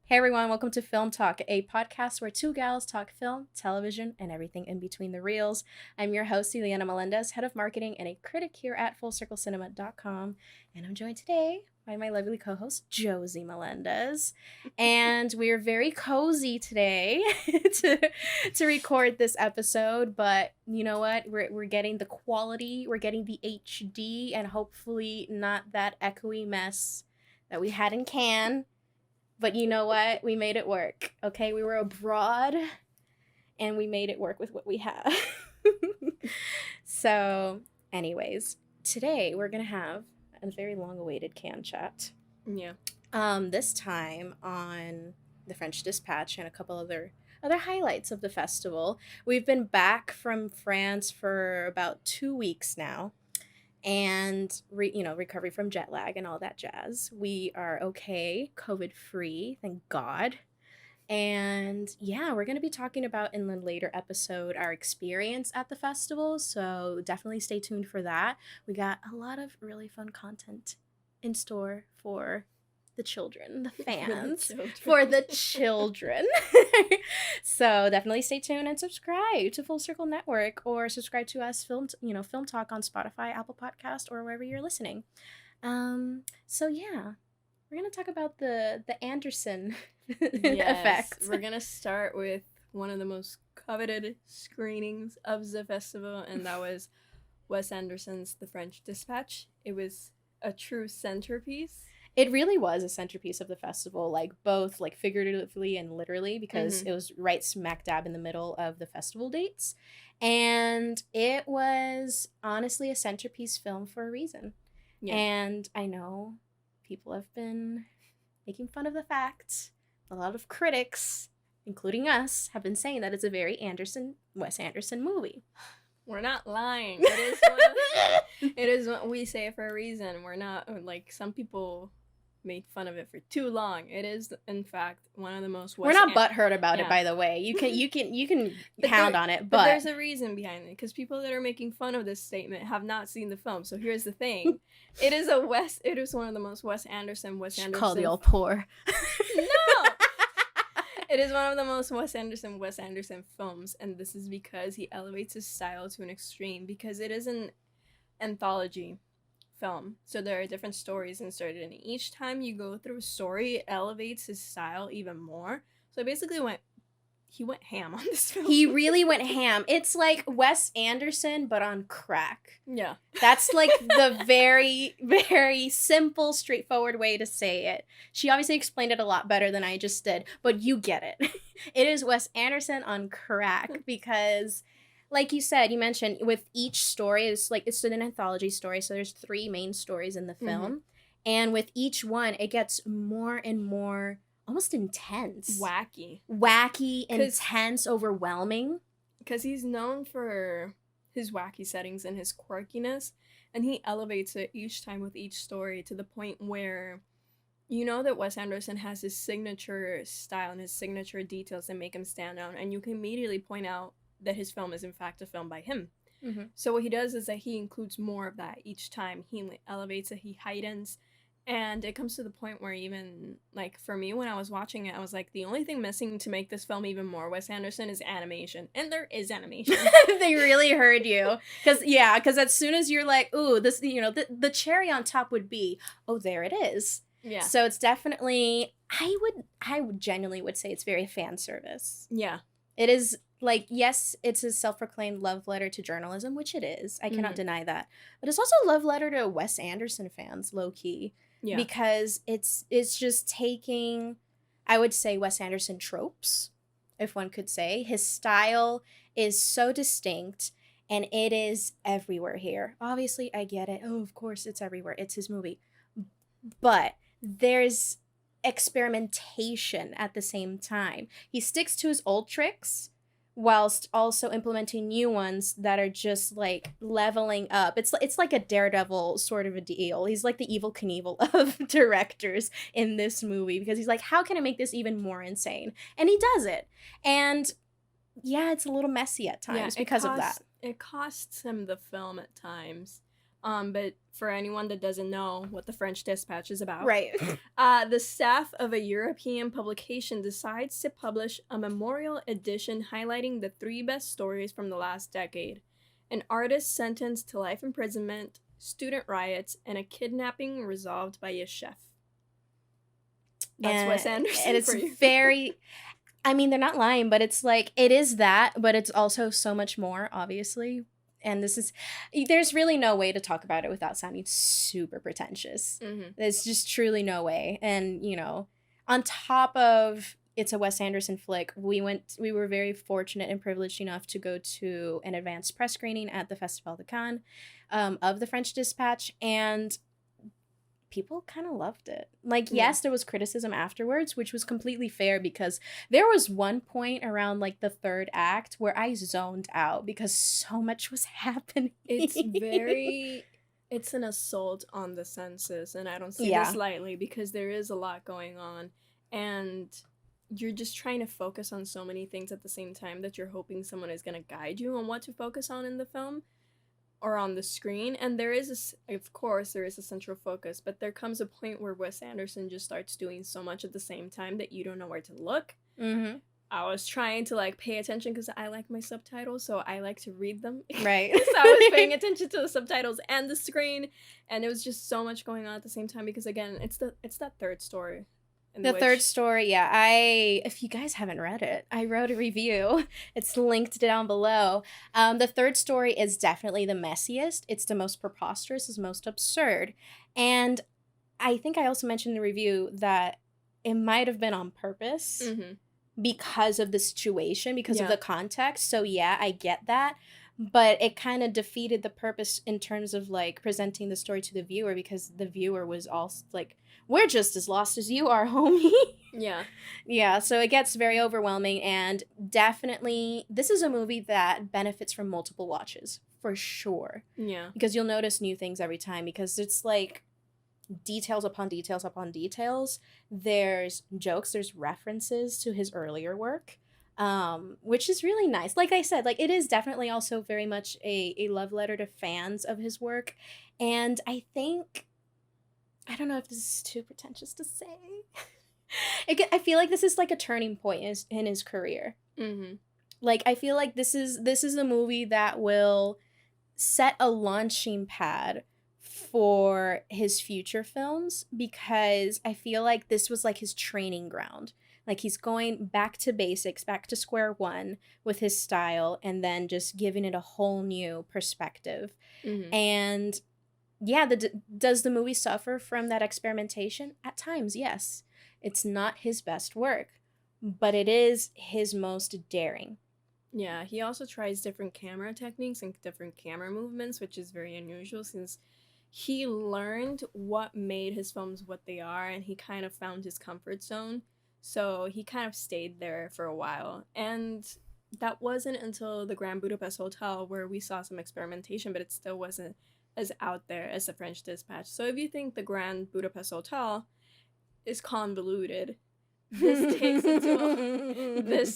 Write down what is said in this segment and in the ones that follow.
Hey everyone, welcome to Film Talk, a podcast where two gals talk film, television, and everything in between the reels. I'm your host, Ileana Melendez, head of marketing and a critic here at FullCircleCinema.com, and I'm joined today by my lovely co-host, Josie Melendez. And we are very cozy today to record this episode, but you know what? We're getting the quality, we're getting the HD, and hopefully not that echoey mess that we had in Cannes. But you know what? We made it work, okay? We were abroad, and we made it work with what we have. So, anyways, today we're going to have a very long-awaited Cannes chat. Yeah. This time on The French Dispatch and a couple other highlights of the festival. We've been back from France for about 2 weeks now. And recovery from jet lag and all that jazz. We are okay, COVID free, thank God. And yeah, we're going to be talking about in the later episode our experience at the festival, so definitely stay tuned for that. We got a lot of really fun content in store for the children, the fans, for the children. So definitely stay tuned and subscribe to Full Circle Network, or subscribe to us Film Talk on Spotify, Apple Podcast, or wherever you're listening. So yeah, we're gonna talk about the Anderson effect. We're gonna start with one of the most coveted screenings of the festival, and that was Wes Anderson's The French Dispatch. It was a true centerpiece. It really was a centerpiece of the festival, both figuratively and literally, because it was right smack dab in the middle of the festival dates. And it was honestly a centerpiece film for a reason. Yeah. And I know people have been making fun of the fact. A lot of critics, including us, have been saying that it's a very Wes Anderson movie. We're not lying. It is what we say for a reason. We're not, some people made fun of it for too long. It is, in fact, one of the most We're not butthurt about it, by the way. You can pound on it, but there's a reason behind it, because people that are making fun of this statement have not seen the film. So here's the thing. It is one of the most Wes Anderson call the all poor. No! It is one of the most Wes Anderson films, and this is because he elevates his style to an extreme, because it is an anthology film. So there are different stories inserted in it. Each time you go through a story, it elevates his style even more. So basically he went ham on this film. He really went ham. It's like Wes Anderson, but on crack. Yeah. That's the very, very simple, straightforward way to say it. She obviously explained it a lot better than I just did, but you get it. It is Wes Anderson on crack, because like you said, you mentioned with each story, it's an anthology story, so there's 3 main stories in the film. And with each one, it gets more and more almost intense. Wacky, intense, overwhelming. Because he's known for his wacky settings and his quirkiness, and he elevates it each time with each story to the point where you know that Wes Anderson has his signature style and his signature details that make him stand out, and you can immediately point out that his film is in fact a film by him. So what he does is that he includes more of that each time. He elevates it, he heightens, and it comes to the point where even, for me, when I was watching it, I was like, the only thing missing to make this film even more Wes Anderson is animation. And there is animation. They really heard you. Because as soon as you're like, ooh, this, the cherry on top would be, oh, there it is. Yeah. So it's definitely, I would genuinely would say it's very fan service. Yeah. It is, yes, it's a self-proclaimed love letter to journalism, which it is. I cannot deny that. But it's also a love letter to Wes Anderson fans, low-key. Yeah. Because it's just taking, I would say, Wes Anderson tropes, if one could say. His style is so distinct, and it is everywhere here. Obviously, I get it. Oh, of course, it's everywhere. It's his movie. But there's experimentation at the same time. He sticks to his old tricks whilst also implementing new ones that are just leveling up. It's like a Daredevil sort of a deal. He's like the Evel Knievel of directors in this movie, because he's like, how can I make this even more insane? And he does it. And yeah, it's a little messy at times because of that. It costs him the film at times. But for anyone that doesn't know what the French Dispatch is about, Right. the staff of a European publication decides to publish a memorial edition highlighting the 3 best stories from the last decade: an artist sentenced to life imprisonment, student riots, and a kidnapping resolved by a chef. That's Wes Anderson and it's for you. very, I mean, they're not lying, but it's like, it is that, but it's also so much more, obviously. And this is, there's really no way to talk about it without sounding super pretentious. Mm-hmm. There's just truly no way. And, you know, on top of it's a Wes Anderson flick, we were very fortunate and privileged enough to go to an advanced press screening at the Festival de Cannes of the French Dispatch. And people kind of loved it. Like, yes, there was criticism afterwards, which was completely fair because there was one point around like the third act where I zoned out because so much was happening. It's an assault on the senses, and I don't say this lightly because there is a lot going on, and you're just trying to focus on so many things at the same time that you're hoping someone is going to guide you on what to focus on in the film or on the screen. And there is of course there is a central focus, but there comes a point where Wes Anderson just starts doing so much at the same time that you don't know where to look. Mm-hmm. I was trying to like pay attention because I like my subtitles, so I like to read them. Right. So I was paying attention to the subtitles and the screen, and it was just so much going on at the same time because again, it's that third story. Third story, yeah. If you guys haven't read it, I wrote a review. It's linked down below. The third story is definitely the messiest. It's the most preposterous, it's most absurd. And I think I also mentioned in the review that it might have been on purpose because of the situation, because of the context. So yeah, I get that. But it kind of defeated the purpose in terms of like presenting the story to the viewer, because the viewer was also like, we're just as lost as you are, homie. Yeah, so it gets very overwhelming, and definitely this is a movie that benefits from multiple watches, for sure. Yeah. Because you'll notice new things every time, because it's like details upon details upon details. There's jokes, there's references to his earlier work. Which is really nice. Like I said, like it is definitely also very much a love letter to fans of his work. And I think, I don't know if this is too pretentious to say. I feel like this is like a turning point in his career. Mm-hmm. Like I feel like this is a movie that will set a launching pad for his future films, because I feel like this was like his training ground. Like he's going back to basics, back to square one with his style, and then just giving it a whole new perspective. Mm-hmm. And yeah, does the movie suffer from that experimentation? At times, yes. It's not his best work, but it is his most daring. Yeah, he also tries different camera techniques and different camera movements, which is very unusual since he learned what made his films what they are, and he kind of found his comfort zone. So he kind of stayed there for a while. And that wasn't until the Grand Budapest Hotel where we saw some experimentation, but it still wasn't as out there as the French Dispatch. So if you think the Grand Budapest Hotel is convoluted, this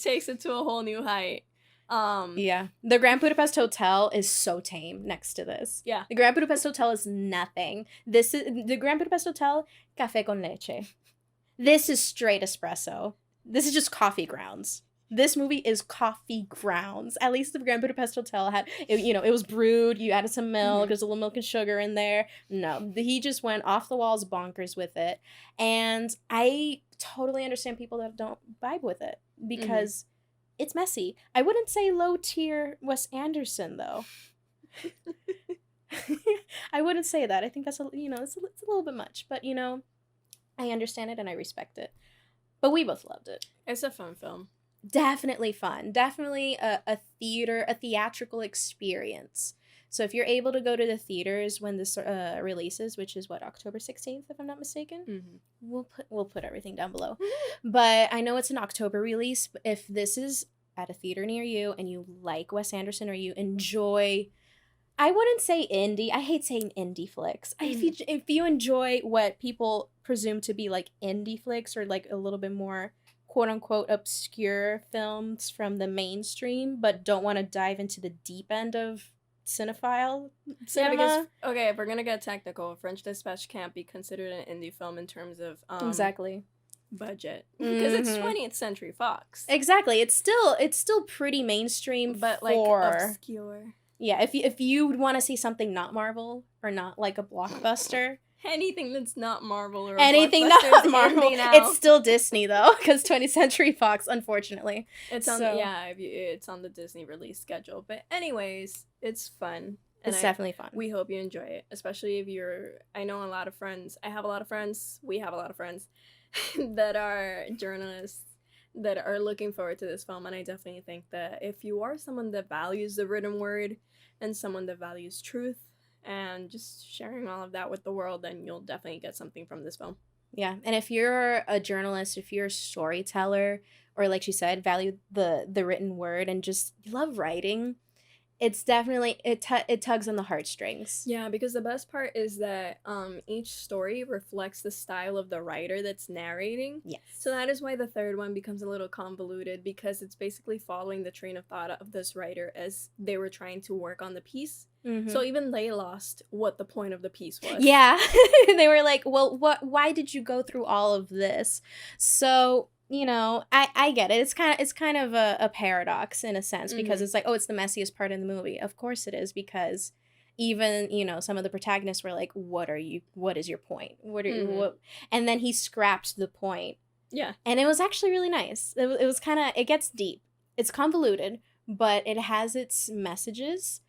takes it to a whole new height. Yeah, the Grand Budapest Hotel is so tame next to this. Yeah, the Grand Budapest Hotel is nothing. This is the Grand Budapest Hotel, café con leche. This is straight espresso. This is just coffee grounds. This movie is coffee grounds. At least the Grand Budapest Hotel had, it was brewed. You added some milk. There's a little milk and sugar in there. No, he just went off the walls bonkers with it. And I totally understand people that don't vibe with it because it's messy. I wouldn't say low tier Wes Anderson though. I wouldn't say that. I think that's it's a little bit much, but I understand it and I respect it. But we both loved it. It's a fun film. Definitely fun. Definitely a theatrical experience. So if you're able to go to the theaters when this releases, which is October 16th, if I'm not mistaken, we'll put everything down below. But I know it's an October release. But if this is at a theater near you and you like Wes Anderson or you enjoy, I wouldn't say indie. I hate saying indie flicks. If you enjoy what people presume to be like indie flicks or like a little bit more quote unquote obscure films from the mainstream, but don't want to dive into the deep end of cinephile Yeah, cinema. because okay, if we're gonna get technical, French Dispatch can't be considered an indie film in terms of Exactly. budget because it's Mhm. 20th Century Fox. Exactly. It's still pretty mainstream, But like for obscure. yeah. If you want to see something not Marvel or not like a blockbuster, Anything that's not Marvel or a anything blockbuster not is Marvel, indie now. it's still Disney though, because 20th Century Fox, unfortunately. It's on So- yeah, it's on the Disney release schedule. But anyways, it's fun. And It's definitely fun. we hope you enjoy it, especially if you're. I know a lot of friends. I have a lot of friends. We have a lot of friends that are journalists that are looking forward to this film, and I definitely think that if you are someone that values the written word and someone that values truth and just sharing all of that with the world, then you'll definitely get something from this film. Yeah, and if you're a journalist, if you're a storyteller, or like she said, value the written word and just love writing, it's definitely it tugs on the heartstrings. Yeah, because the best part is that each story reflects the style of the writer that's narrating. Yes. So that is why the third one becomes a little convoluted, because it's basically following the train of thought of this writer as they were trying to work on the piece. Mhm. So even they lost what the point of the piece was. Yeah. They were like, well, why did you go through all of this? So, you know, I get it. It's kind of a paradox in a sense, because Mhm. it's like, oh, it's the messiest part in the movie. Of course it is, because even, you know, some of the protagonists were like, what is your point? What? And then he scrapped the point. Yeah. And it was actually really nice. It was kind of, it gets deep. It's convoluted, but it has its messages.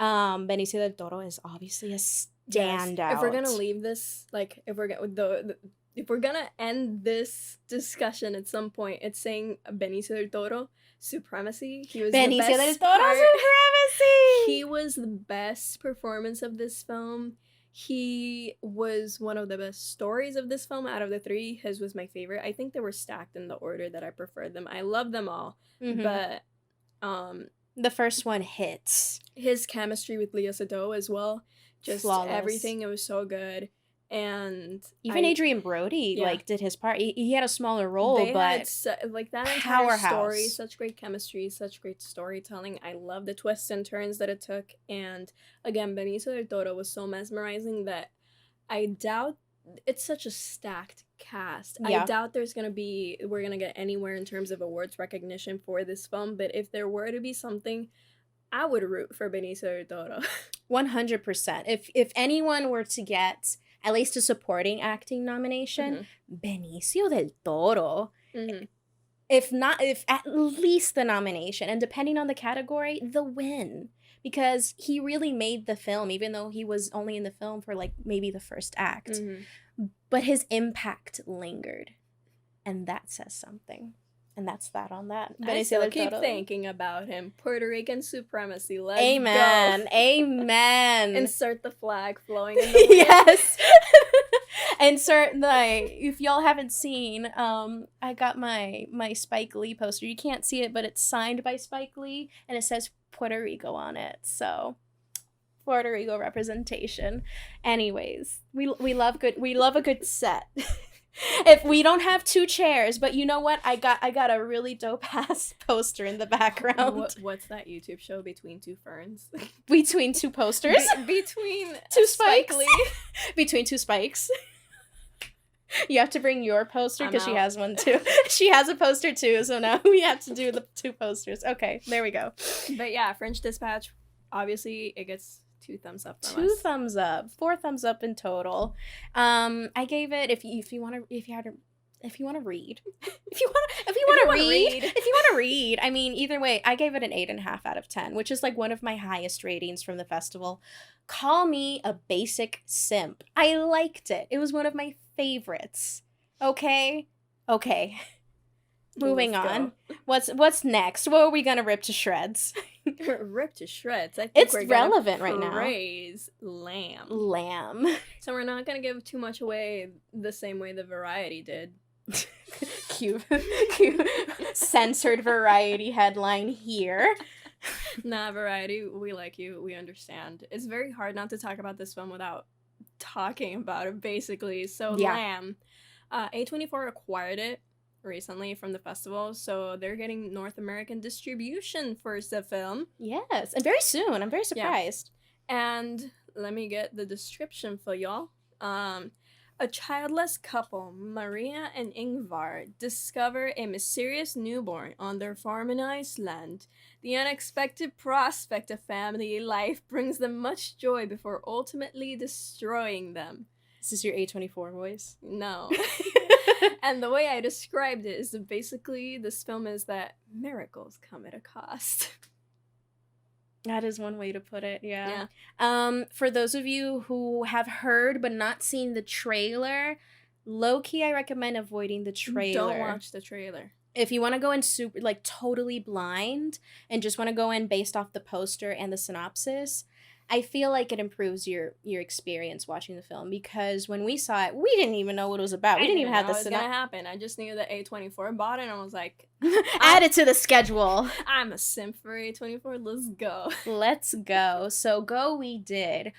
Benicio del Toro is obviously a standout. Yes. If we're gonna leave this, like, if we're if we're gonna end this discussion at some point, it's saying Benicio del Toro supremacy. He was Benicio the del best Toro part. supremacy. He was the best performance of this film. He was one of the best stories of this film out of the three. His was my favorite. I think they were stacked in the order that I preferred them. I love them all, but the first one hits. His chemistry with Lea Seydoux as well, just Flawless. everything. It was so good, and even Adrian Brody like did his part. He had a smaller role, they but had like that entire powerhouse. story, such great chemistry, such great storytelling. I love the twists and turns that it took, and again, Benicio del Toro was so mesmerizing that I doubt it's such a stacked cast. Yeah. I doubt we're gonna get anywhere in terms of awards recognition for this film, but if there were to be something, I would root for Benicio del Toro. 100%. If anyone were to get at least a supporting acting nomination, Benicio del Toro. If at least the nomination, and depending on the category, the win. Because he really made the film, even though he was only in the film for like maybe the first act. But his impact lingered. And that says something. And that's that on that. I still keep thinking about him. Puerto Rican supremacy. Let's Amen. go. Amen. Insert the flag flowing in the wind. Yes. Insert if y'all haven't seen, I got my Spike Lee poster. You can't see it, but it's signed by Spike Lee and it says Puerto Rico on it. So Puerto Rico representation. Anyways, we love a good set. If we don't have two chairs, but you know what? I got a really dope ass poster in the background. What's that YouTube show, Between Two Ferns? Between two posters. Between two Spike spikes. Lee. Between two spikes. You have to bring your poster because she out. has one too. She has a poster too, so now we have to do the two posters. Okay, there we go. But yeah, French Dispatch, obviously it gets 2 thumbs up from us. 2 thumbs up. 4 thumbs up in total. I gave it if you want to read. If you want to read, I mean, either way, I gave it an 8.5 out of 10, which is like one of my highest ratings from the festival. Call me a basic simp. I liked it. It was one of my favorites. Okay. Moving on. What's next? What are we gonna rip to shreds? Rip to shreds. I think It's we're relevant right now. Praise Lamb. So we're not gonna give too much away the same way the Variety did. Cute. Censored Variety headline here. Nah, Variety, we like you. We understand. It's very hard not to talk about this film without talking about it, basically. So, yeah. Lamb. A24 acquired it recently from the festival, so they're getting North American distribution for the film. Yes, and very soon. I'm very Yeah. surprised. And let me get the description for y'all. A childless couple, Maria and Ingvar, discover a mysterious newborn on their farm in Iceland. The unexpected prospect of family life brings them much joy before ultimately destroying them. Is this your A24 voice? No. And the way I described it is that basically this film is that miracles come at a cost. That is one way to put it, yeah. For those of you who have heard but not seen the trailer, low-key, I recommend avoiding the trailer. Don't watch the trailer. If you want to go in super, like, totally blind and just want to go in based off the poster and the synopsis, I feel like it improves your experience watching the film, because when we saw it, we didn't even know what it was about. We didn't even have the synopsis. Gonna happen. I just knew that A24 bought it, and I was like, add it to the schedule. I'm a simp for A24. Let's go. Let's go. So go we did,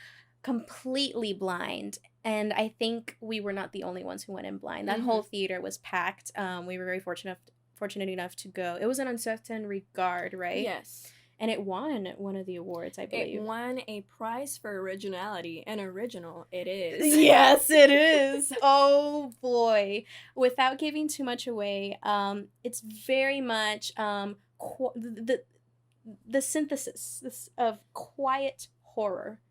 completely blind. And I think we were not the only ones who went in blind. That whole theater was packed. We were very fortunate enough to go. It was an Uncertain Regard, right? Yes. And it won one of the awards, I believe. It won a prize for originality, and original it is. Yes, it is. Oh boy! Without giving too much away, it's very much the synthesis of quiet horror.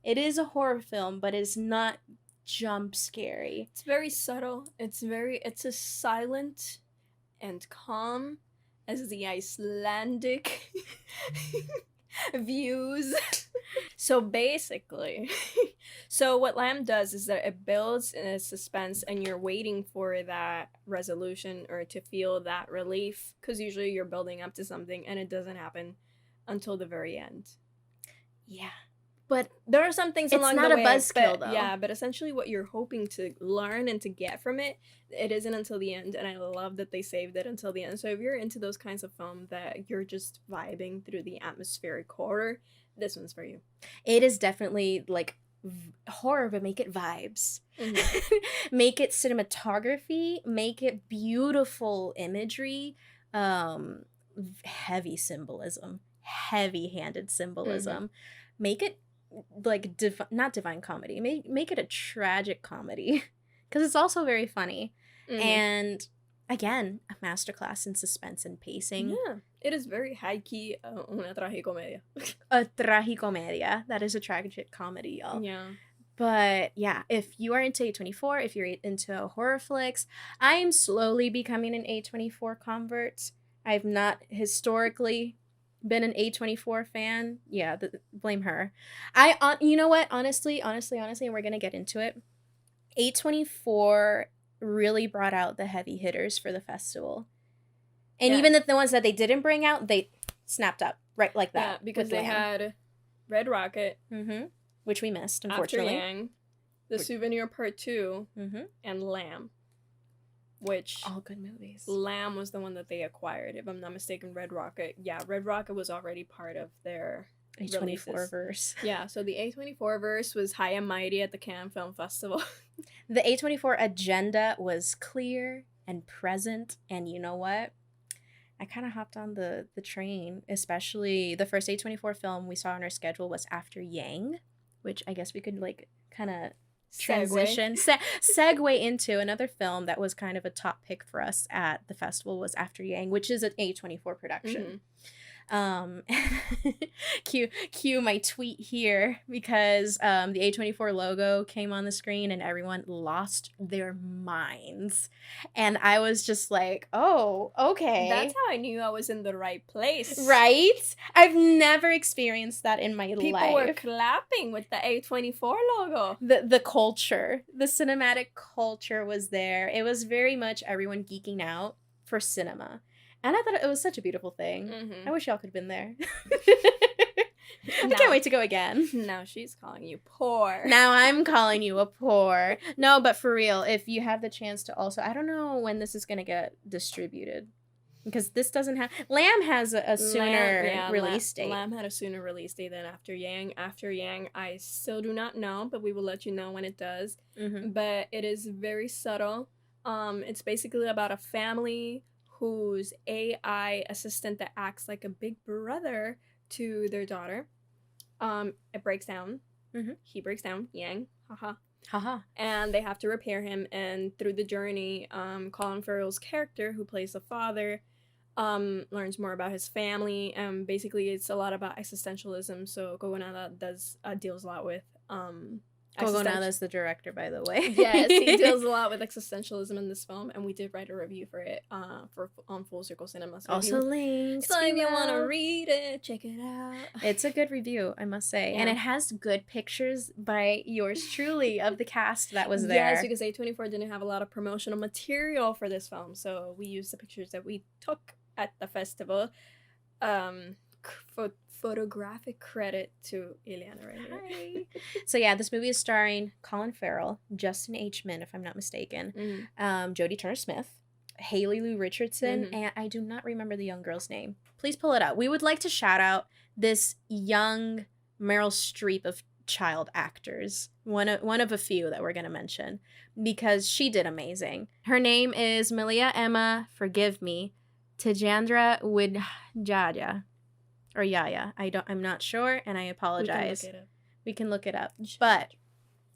It is a horror film, but it's not jump scary. It's very subtle. It's as silent and calm as the Icelandic views. So basically, what Lamb does is that it builds in a suspense, and you're waiting for that resolution or to feel that relief, because usually you're building up to something and it doesn't happen until the very end. Yeah. But there are some things along the way. It's not a buzzkill, though. Yeah, but essentially what you're hoping to learn and to get from it, it isn't until the end, and I love that they saved it until the end. So if you're into those kinds of film that you're just vibing through the atmospheric horror, this one's for you. It is definitely, like, horror, but make it vibes. Mm-hmm. Make it cinematography, make it beautiful imagery, heavy symbolism, heavy-handed symbolism. Mm-hmm. Make it like not divine comedy, make it a tragic comedy, because it's also very funny. Mm-hmm. And again, a masterclass in suspense and pacing. Yeah, it is very high-key, una tragicomedia. A tragicomedia. That is a tragic comedy, y'all. Yeah. But yeah, if you are into A24, if you're into horror flicks, I'm slowly becoming an A24 convert. I've not historically been an A24 fan. Yeah, blame her. You know what? Honestly, and we're gonna get into it. A24 really brought out the heavy hitters for the festival, and even the ones that they didn't bring out, they snapped up right like that. Yeah, because they had Red Rocket, which we missed, unfortunately. After Yang, The Souvenir Part 2, and Lamb. Which all good movies. Lamb was the one that they acquired, if I'm not mistaken. Red Rocket was already part of their A24 verse. Yeah, so the A24 verse was high and mighty at the Cannes Film Festival. The A24 agenda was clear and present, and you know what? I kind of hopped on the train, especially the first A24 film we saw on our schedule was After Yang, which I guess we could like kind of transition segue into another film that was kind of a top pick for us at the festival was After Yang, which is an A24 production. Cue my tweet here, because the A24 logo came on the screen and everyone lost their minds, and I was just like, oh, okay, that's how I knew I was in the right place, right? I've never experienced that in my life. People were clapping with the A24 logo. The culture, the cinematic culture was there. It was very much everyone geeking out for cinema. And I thought it was such a beautiful thing. I wish y'all could have been there. I can't wait to go again. Now she's calling you poor. Now I'm calling you a poor. No, but for real, if you have the chance to also, I don't know when this is going to get distributed. Because this doesn't have... Lamb has a sooner release date. Lamb had a sooner release date than After Yang. After Yang, I still do not know, but we will let you know when it does. But it is very subtle. It's basically about a family whose AI assistant that acts like a big brother to their daughter. It breaks down. He breaks down. Yang. Haha. Haha. And they have to repair him. And through the journey, Colin Farrell's character, who plays the father, learns more about his family. Basically, it's a lot about existentialism. So Gogonada deals a lot with Gogonada is the director, by the way. Yes, he deals a lot with existentialism in this film, and we did write a review for it on Full Circle Cinema's also links. So if you want to read it, check it out. It's a good review, I must say. Yeah. And it has good pictures by yours truly of the cast that was there. Yes, because A24 didn't have a lot of promotional material for this film, so we used the pictures that we took at the festival. Photographic credit to Ileana right here. So yeah, this movie is starring Colin Farrell, Justin H. Min, if I'm not mistaken, Jodie Turner-Smith, Haley Lou Richardson, and I do not remember the young girl's name. Please pull it out. We would like to shout out this young Meryl Streep of child actors, one of a few that we're going to mention, because she did amazing. Her name is Malia Emma, forgive me, Tejandra Widjaja. Or Yaya. I'm not sure, and I apologize. We can look it up. But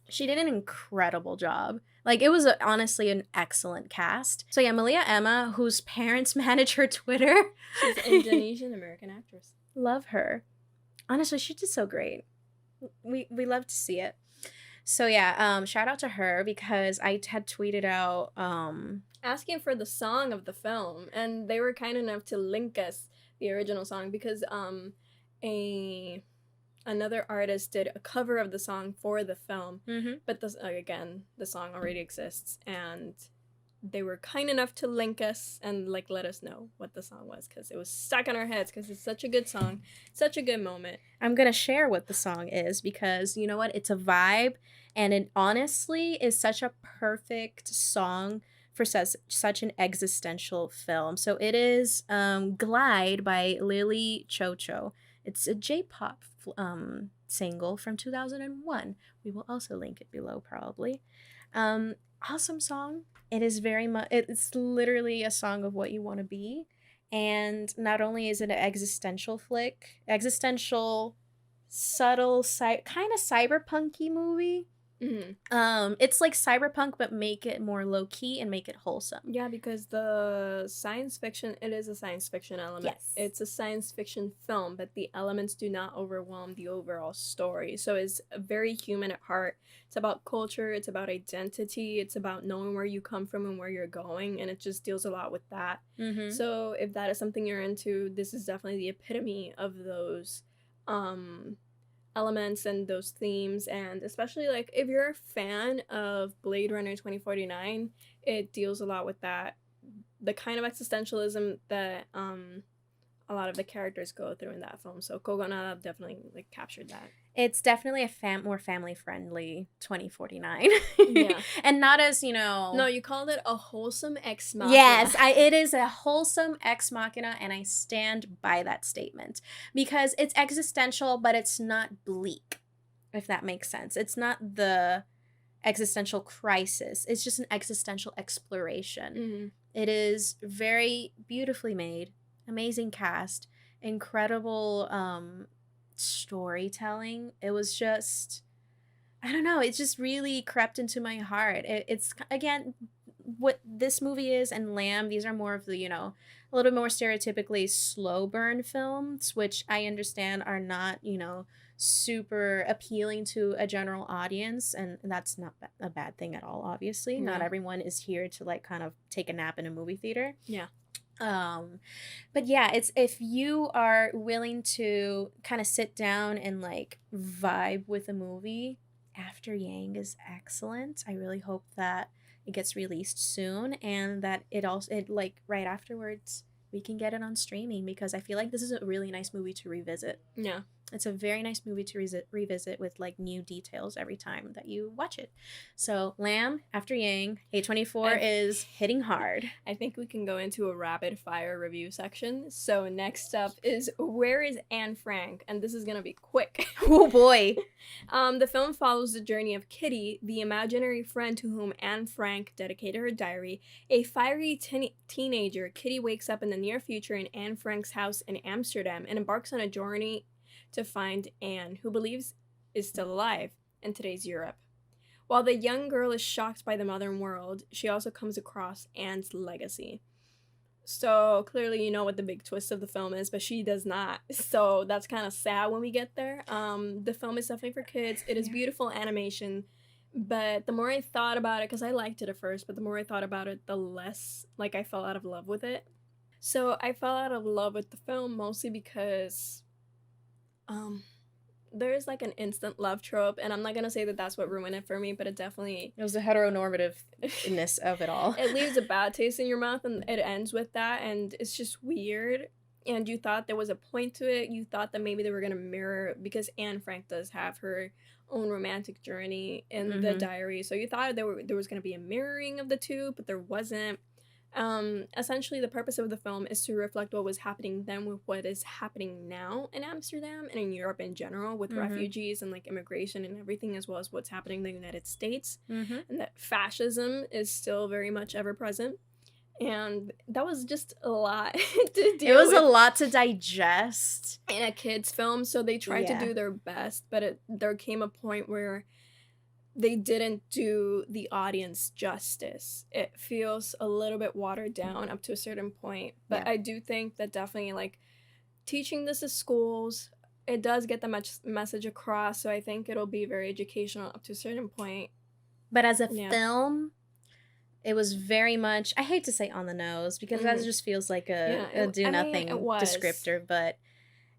she did an incredible job. Like, it was honestly an excellent cast. So yeah, Malia Emma, whose parents manage her Twitter. She's an Indonesian American actress. Love her. Honestly, she did so great. We love to see it. So yeah, shout out to her, because I had tweeted out asking for the song of the film, and they were kind enough to link us the original song, because another artist did a cover of the song for the film, but the song already exists, and they were kind enough to link us and like let us know what the song was, because it was stuck in our heads, because it's such a good song, such a good moment. I'm gonna share what the song is, because you know what, it's a vibe, and it honestly is such a perfect song for such an existential film. So it is Glide by Lily Chocho. It's a J-pop single from 2001. We will also link it below, probably. Awesome song. It is very much, it's literally a song of what you want to be. And not only is it an existential flick, subtle, kind of cyberpunky movie. It's like cyberpunk, but make it more low-key and make it wholesome. Yeah, because the science fiction, it is a science fiction element. Yes. It's a science fiction film, but the elements do not overwhelm the overall story. So it's very human at heart. It's about culture, it's about identity, it's about knowing where you come from and where you're going, and it just deals a lot with that. So if that is something you're into, this is definitely the epitome of those elements and those themes. And especially like if you're a fan of Blade Runner 2049, it deals a lot with that, the kind of existentialism that a lot of the characters go through in that film. So Kogonada definitely like captured that. It's definitely a more family-friendly 2049. Yeah. And not as, you know... No, you called it a wholesome ex machina. Yes, it is a wholesome ex machina, and I stand by that statement. Because it's existential, but it's not bleak, if that makes sense. It's not the existential crisis. It's just an existential exploration. It is very beautifully made, amazing cast, incredible storytelling. It was just, I don't know, it just really crept into my heart. It's again what this movie is, and Lamb, these are more of the, you know, a little bit more stereotypically slow burn films, which I understand are not, you know, super appealing to a general audience, and that's not a bad thing at all, obviously. Not everyone is here to like kind of take a nap in a movie theater. But yeah, it's if you are willing to kind of sit down and like vibe with a movie, After Yang is excellent. I really hope that it gets released soon, and that it like right afterwards we can get it on streaming, because I feel like this is a really nice movie to revisit. Yeah, It's a very nice movie to revisit with like new details every time that you watch it. So Lamb after Yang, A24 is hitting hard. I think we can go into a rapid fire review section. So next up is Where is Anne Frank? And this is gonna be quick. Oh boy. The film follows the journey of Kitty, the imaginary friend to whom Anne Frank dedicated her diary. A fiery teenager, Kitty wakes up in the near future in Anne Frank's house in Amsterdam and embarks on a journey to find Anne, who believes is still alive in today's Europe. While the young girl is shocked by the modern world, she also comes across Anne's legacy. So clearly you know what the big twist of the film is, but she does not. So that's kind of sad when we get there. The film is definitely for kids. It is beautiful animation, but the more I thought about it, because I liked it at first, but the more I thought about it, the less like I fell out of love with it. So I fell out of love with the film mostly because there's like an instant love trope, and I'm not gonna say that that's what ruined it for me, but it was the heteronormativeness of it all. It leaves a bad taste in your mouth, and it ends with that, and it's just weird. And you thought there was a point to it. You thought that maybe they were gonna mirror, because Anne Frank does have her own romantic journey in the diary, so you thought there was gonna be a mirroring of the two, but there wasn't. Essentially, the purpose of the film is to reflect what was happening then with what is happening now in Amsterdam and in Europe in general, with refugees and like immigration and everything, as well as what's happening in the United States, and that fascism is still very much ever present. And that was just a lot to deal with. It was a lot to digest in a kid's film, so they tried to do their best, but there came a point where they didn't do the audience justice. It feels a little bit watered down up to a certain point, but I do think that definitely like teaching this at schools, it does get the message across, so I think it'll be very educational up to a certain point. But as a film, it was very much, I hate to say on the nose, because that just feels like a do-nothing descriptor, but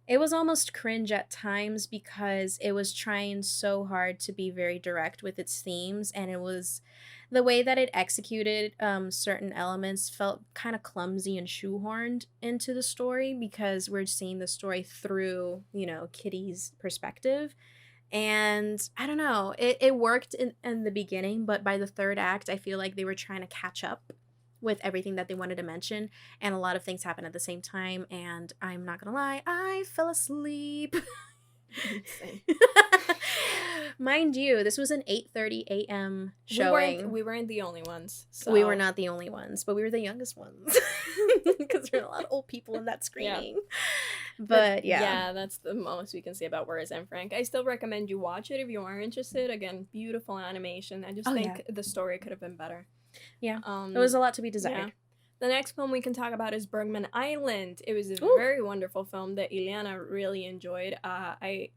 it was almost cringe at times because it was trying so hard to be very direct with its themes, and it was the way that it executed certain elements felt kind of clumsy and shoehorned into the story, because we're seeing the story through, you know, Kitty's perspective. And I don't know, it worked in the beginning, but by the third act, I feel like they were trying to catch up with everything that they wanted to mention, and a lot of things happen at the same time, and I'm not gonna lie, I fell asleep. Mind you, this was an 8:30 a.m. showing. We weren't the only ones. So. We were not the only ones, but we were the youngest ones, because there are a lot of old people in that screening. But yeah, that's the most we can say about Where is Anne Frank. I still recommend you watch it if you are interested. Again, beautiful animation. I just think the story could have been better. Yeah, there was a lot to be desired. Yeah. The next film we can talk about is Bergman Island. It was a very wonderful film that Ileana really enjoyed. I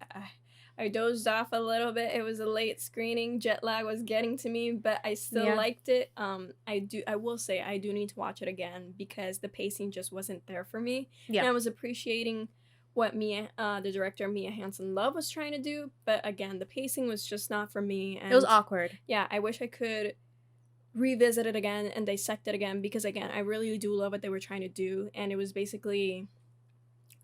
dozed off a little bit. It was a late screening. Jet lag was getting to me, but I still liked it. I will say I do need to watch it again, because the pacing just wasn't there for me. Yeah. And I was appreciating what the director Mia Hansen-Løve was trying to do, but again, the pacing was just not for me. And it was awkward. Yeah, I wish I could revisit it again and dissect it again, because again, I really do love what they were trying to do. And it was basically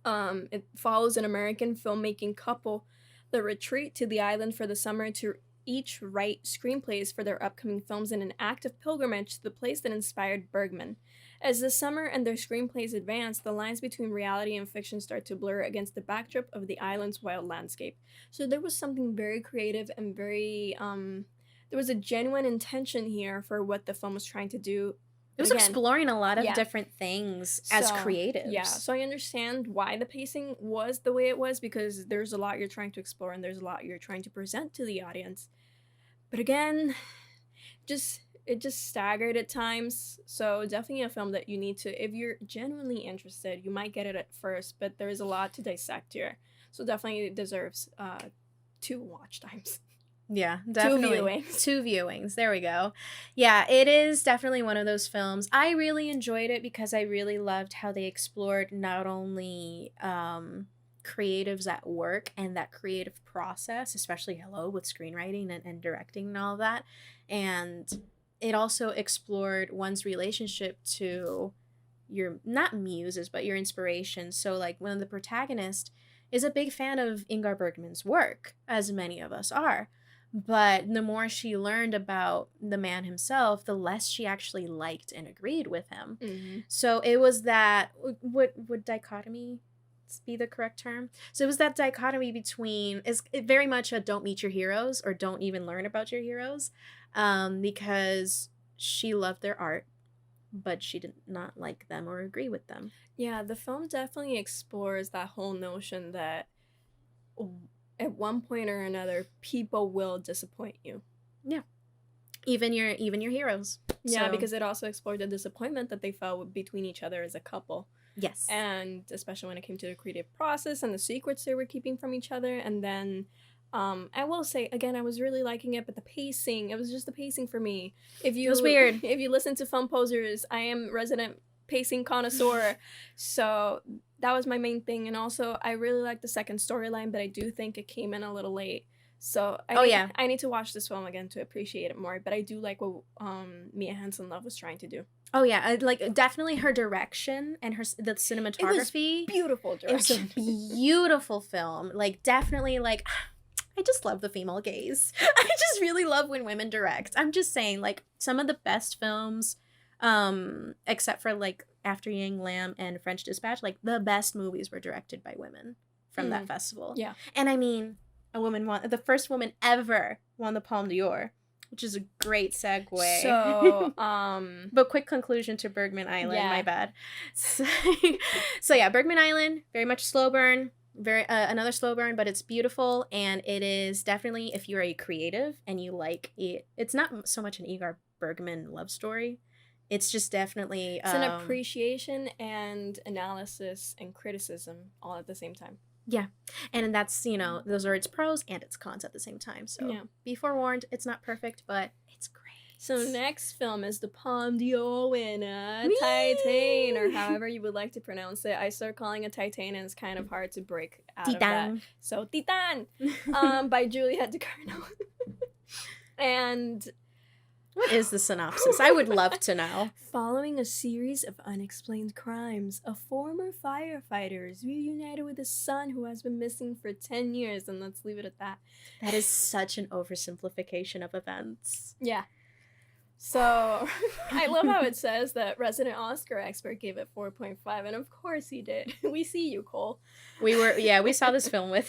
it follows an American filmmaking couple that retreat to the island for the summer to each write screenplays for their upcoming films in an act of pilgrimage to the place that inspired Bergman. As the summer and their screenplays advance, the lines between reality and fiction start to blur against the backdrop of the island's wild landscape. So there was something very creative and very there was a genuine intention here for what the film was trying to do. It was exploring a lot of different things as creatives. Yeah, so I understand why the pacing was the way it was, because there's a lot you're trying to explore and there's a lot you're trying to present to the audience. But again, it just staggered at times. So definitely a film that you need to, if you're genuinely interested, you might get it at first, but there's a lot to dissect here. So definitely it deserves 2 watch times. Yeah, definitely. 2 viewings. There we go. Yeah, it is definitely one of those films. I really enjoyed it because I really loved how they explored not only creatives at work and that creative process, especially with screenwriting and directing and all of that. And it also explored one's relationship to your, not muses, but your inspiration. So like when the protagonist is a big fan of Ingmar Bergman's work, as many of us are. But the more she learned about the man himself, the less she actually liked and agreed with him. Mm-hmm. So it was that, would dichotomy be the correct term? So it was that dichotomy between, is very much a don't meet your heroes or don't even learn about your heroes, because she loved their art, but she did not like them or agree with them. Yeah, the film definitely explores that whole notion that at one point or another, people will disappoint you. Yeah. Even your heroes. Yeah, So, because it also explored the disappointment that they felt between each other as a couple. yes. And especially when it came to the creative process and the secrets they were keeping from each other. And then I will say, again, I was really liking it, but the pacing, it was just the pacing for me. It was weird. If you listen to Film Posers, I am resident pacing connoisseur. So that was my main thing. And also, I really like the second storyline, but I do think it came in a little late. So I need to watch this film again to appreciate it more. But I do like what Mia Hansen-Løve was trying to do. Oh yeah, like definitely her direction and the cinematography. It was beautiful direction. It was a beautiful film. Like definitely like, I just love the female gaze. I just really love when women direct. I'm just saying, like, some of the best films, except for like After Yang Lamb and French Dispatch, like the best movies were directed by women from that festival. Yeah. And I mean, the first woman ever won the Palme d'Or, which is a great segue. So, but quick conclusion to Bergman Island, my bad. So yeah, Bergman Island, very much slow burn, very another slow burn, but it's beautiful, and it is definitely, if you're a creative and you like it, it's not so much an Ingmar Bergman love story. It's just definitely it's an appreciation and analysis and criticism all at the same time. Yeah. And that's, those are its pros and its cons at the same time. So be forewarned, it's not perfect, but it's great. So next film is the Palme d'Or winner, Whee! TITANE, or however you would like to pronounce it. I started calling it TITANE, and it's kind of hard to break out of that. So TITANE, by Juliette Ducournau. And what is the synopsis? I would love to know. Following a series of unexplained crimes, a former firefighter is reunited with his son who has been missing for 10 years, and let's leave it at that. That is such an oversimplification of events. Yeah. So, I love how it says that resident Oscar expert gave it 4.5, and of course he did. We see you, Cole. We saw this film with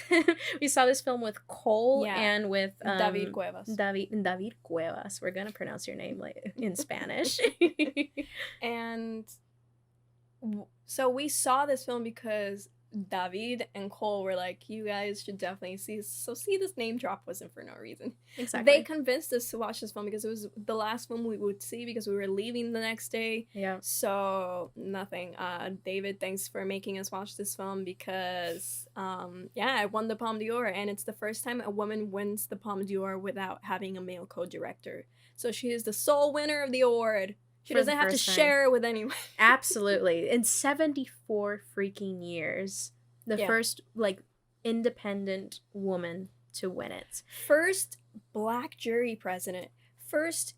Cole and with David Cuevas. David Cuevas. We're gonna pronounce your name like in Spanish. And so we saw this film because David and Cole were like, you guys should definitely see this name drop wasn't for no reason. Exactly. They convinced us to watch this film because it was the last film we would see because we were leaving the next day. Yeah. So nothing. David, thanks for making us watch this film because I won the Palme d'Or, and it's the first time a woman wins the Palme d'Or without having a male co-director. So she is the sole winner of the award. She doesn't have to share it with anyone. Absolutely. In 74 freaking years, the first, like, independent woman to win it. First Black jury president. First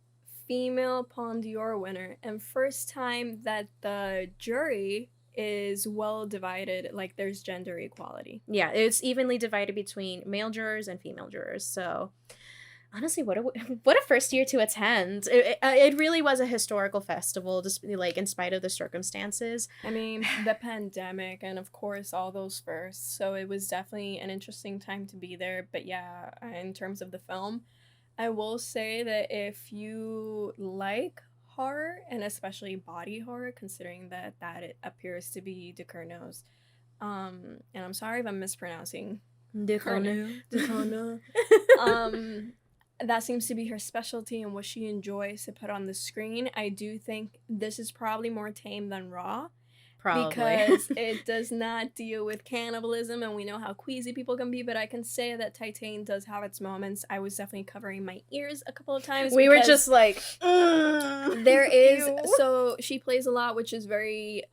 female Palme d'Or winner. And first time that the jury is well divided, like there's gender equality. Yeah, it's evenly divided between male jurors and female jurors, so... Honestly, what a first year to attend. It really was a historical festival, just like in spite of the circumstances. I mean, the pandemic and of course all those firsts. So it was definitely an interesting time to be there. But yeah, in terms of the film, I will say that if you like horror and especially body horror, considering that it appears to be Ducournau's, and I'm sorry if I'm mispronouncing Ducournau. That seems to be her specialty and what she enjoys to put on the screen. I do think this is probably more tame than Raw. Probably. Because it does not deal with cannibalism, and we know how queasy people can be, but I can say that TITANE does have its moments. I was definitely covering my ears a couple of times. We were just like, there is, so she plays a lot, which is very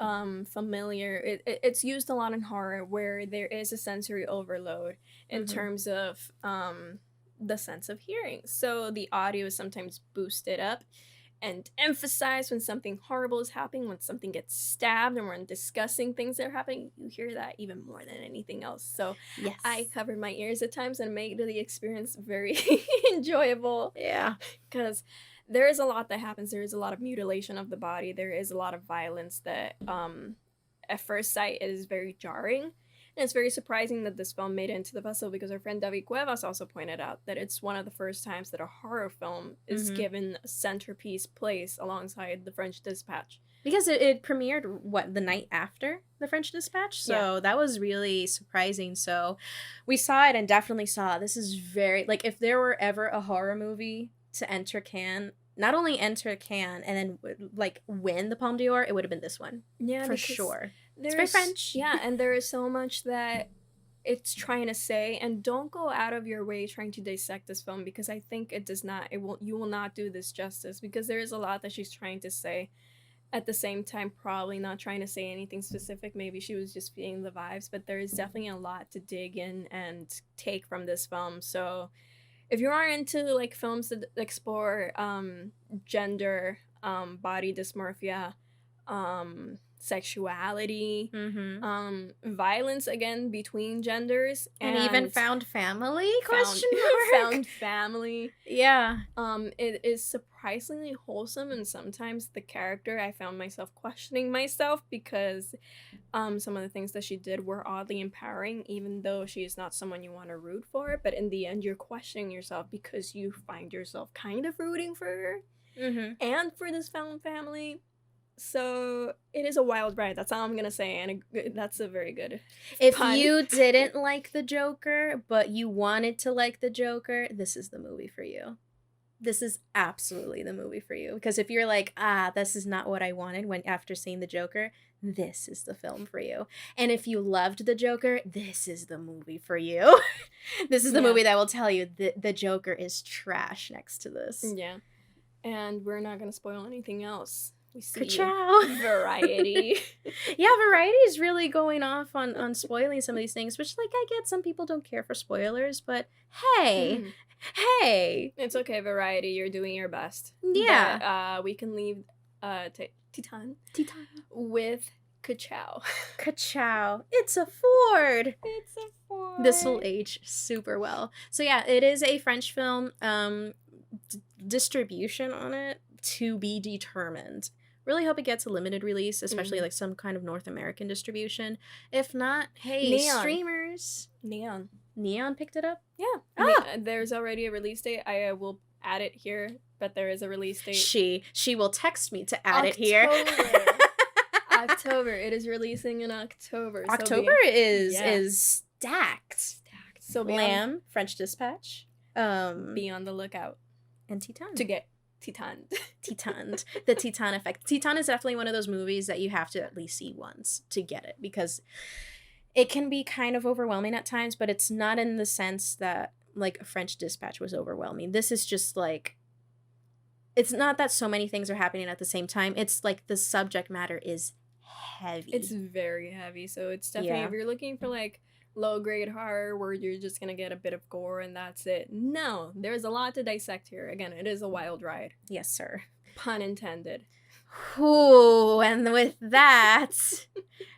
familiar. It's used a lot in horror, where there is a sensory overload in terms of... the sense of hearing. So the audio is sometimes boosted up, and emphasize when something horrible is happening, when something gets stabbed, and when discussing things that are happening. You hear that even more than anything else. So Yes. I covered my ears at times and made the experience very enjoyable. Yeah. Because there is a lot that happens. There is a lot of mutilation of the body. There is a lot of violence that, at first sight, is very jarring. And it's very surprising that this film made it into the festival, because our friend David Cuevas also pointed out that it's one of the first times that a horror film is given a centerpiece place alongside The French Dispatch. Because it premiered, the night after The French Dispatch? So that was really surprising. So we saw it and definitely saw, this is very, like, if there were ever a horror movie to enter Cannes, not only enter Cannes and then, like, win the Palme d'Or, it would have been this one. Yeah, for sure. It's very French. Yeah, and there is so much that it's trying to say, and don't go out of your way trying to dissect this film, because I think you will not do this justice, because there is a lot that she's trying to say. At the same time, probably not trying to say anything specific. Maybe she was just feeling the vibes, but there is definitely a lot to dig in and take from this film. So if you are into, like, films that explore gender, body dysmorphia, sexuality, violence, again, between genders, and even found family, found family. Yeah. It is surprisingly wholesome, and sometimes the character, I found myself questioning myself, because some of the things that she did were oddly empowering, even though she is not someone you want to root for. But in the end, you're questioning yourself, because you find yourself kind of rooting for her and for this found family. So it is a wild ride. That's all I'm gonna say, and that's a very good If pun. you didn't like the Joker, but you wanted to like the Joker, this is the movie for you. This is absolutely the movie for you. Because if you're like, this is not what I wanted after seeing the Joker, this is the film for you. And if you loved the Joker, this is the movie for you. This is the movie that will tell you the Joker is trash next to this. Yeah. And we're not gonna spoil anything else. We see Variety. Yeah, Variety is really going off on spoiling some of these things, which, like, I get some people don't care for spoilers, but hey, it's okay, Variety, you're doing your best. Yeah. But, we can leave TITANE with Ka-chow. Ka-chow. It's a Ford. It's a Ford. This will age super well. So yeah, it is a French film. Distribution on it to be determined. Really hope it gets a limited release, especially like some kind of North American distribution. If not, hey, Neon. Streamers. Neon picked it up? Yeah. There's already a release date. I will add it here, but there is a release date. She will text me to add it here. October. It is releasing in October. October is stacked. So Lamb, French Dispatch. Be on the lookout. And TITANE. To get TITANE. The TITANE effect. TITANE is definitely one of those movies that you have to at least see once to get it, because it can be kind of overwhelming at times, but it's not in the sense that, like, a French Dispatch was overwhelming. This is just, like, it's not that so many things are happening at the same time. It's, like, the subject matter is heavy. It's very heavy, so it's definitely, if you're looking for, like, low-grade horror where you're just gonna get a bit of gore and that's it. No, there's a lot to dissect here. Again, it is a wild ride. Yes, sir. Pun intended. Ooh, and with that,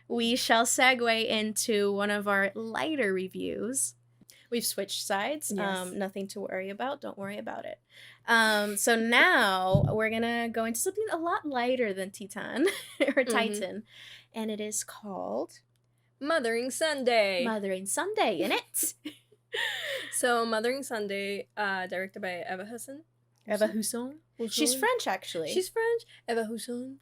we shall segue into one of our lighter reviews. We've switched sides. Yes. Nothing to worry about. Don't worry about it. So now we're gonna go into something a lot lighter than TITANE or Titan, and it is called Mothering Sunday. Mothering Sunday, innit? So Mothering Sunday, directed by Eva Husson. She's French, actually. She's French. Eva Husson.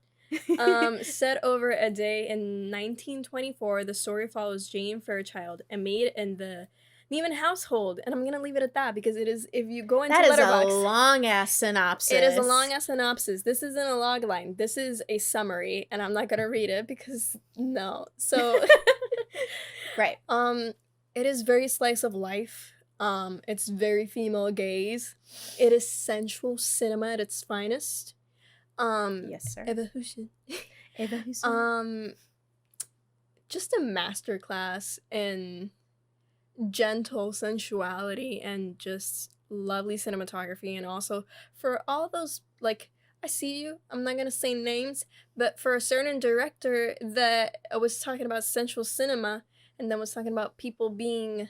Set over a day in 1924, the story follows Jane Fairchild, a maid in the Neiman household, and I'm gonna leave it at that, because it is, if you go into Letterboxd, that is a long-ass synopsis. It is a long-ass synopsis. This isn't a log line. This is a summary, and I'm not gonna read it, because no. So right. It is very slice of life. It's very female gaze. It is sensual cinema at its finest. Yes, sir. Eva Husson. Eva Husson. Just a masterclass in gentle sensuality and just lovely cinematography, and also for all those, like, I see you. I'm not gonna say names, but for a certain director that was talking about sensual cinema and then was talking about people being